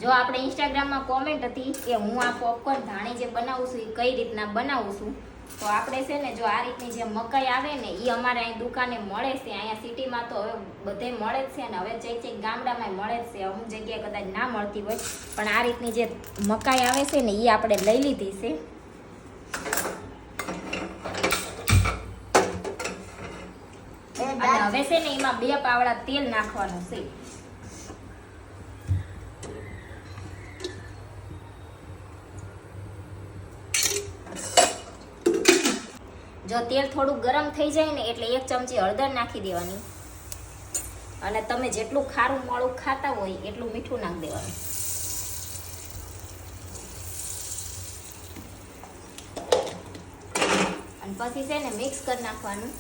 જો આપણે ઇન્સ્ટાગ્રામમાં કોમેન્ટ હતી કે હું આ પોપકોર્ન ધાણી જે બનાવું છું એ કઈ રીતના બનાવું છું, તો આપણે છે ને જો આ રીતની જે મકાઈ આવે ને એ અમારે અહીં દુકાને મળે છે. અહીંયા સિટીમાં તો હવે બધે મળે જ છે ને હવે ચેક ગામડામાં મળે જ છે. અમુક જગ્યાએ કદાચ ના મળતી હોય, પણ આ રીતની જે મકાઈ આવે છે ને એ આપણે લઈ લીધી છે. અને હવે છે ને એમાં 2 પાવડા તેલ નાખવાનું છે. જો તેલ થોડું ગરમ થઈ જાય ને એટલે 1 ચમચી હળદર નાખી દેવાની. અને તમે જેટલું ખારું મોળું ખાતા હોય એટલું મીઠું નાખી દેવાનું. અને પછી છે ને મિક્સ કરી નાખવાનું.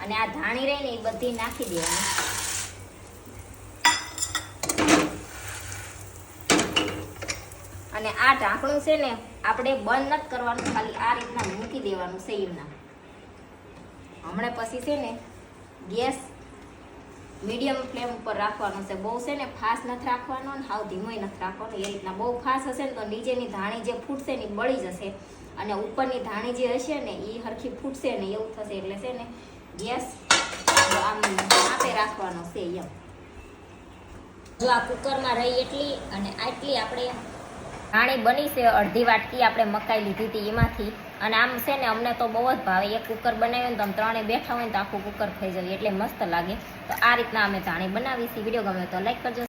અને આ ધાણી રહી ને એ બધી નાખી દેવાની. અને આ ઢાંકણું છે ને આપણે બંધ નથી કરવાનું, ખાલી આ રીતના મૂકી દેવાનું છે એમના. હમણાં પછી છે ને ગેસ મીડિયમ ફ્લેમ ઉપર રાખવાનો છે. બહુ છે ને ફાસ્ટ નથી રાખવાનો અને હાવ ધીમોય નથી રાખવાનો. એ રીતના બહુ ફાસ્ટ હશે ને તો નીચેની ધાણી જે ફૂટશે ને એ બળી જશે, અને ઉપરની ધાણી જે હશે ને એ હરખી ફૂટશે ને એવું થશે. એટલે છે ને ગેસ આમ આપે રાખવાનો છે એમ. જો આ કુકરમાં રહી એટલી અને આટલી આપણે ધાણી બની છે. અડધી વાટકી આપણે મકાઈ લીધી હતી એમાંથી. અને આમ છે ને અમને તો બહુ જ ભાવે. એક કુકર બનાવ્યું ને તમે 3 બેઠા હોય ને તો આખું કુકર ખાઈ જાય એટલે મસ્ત લાગે. તો આ રીતના અમે ધાણી બનાવી છે. વિડીયો ગમે તો લાઈક કરજો.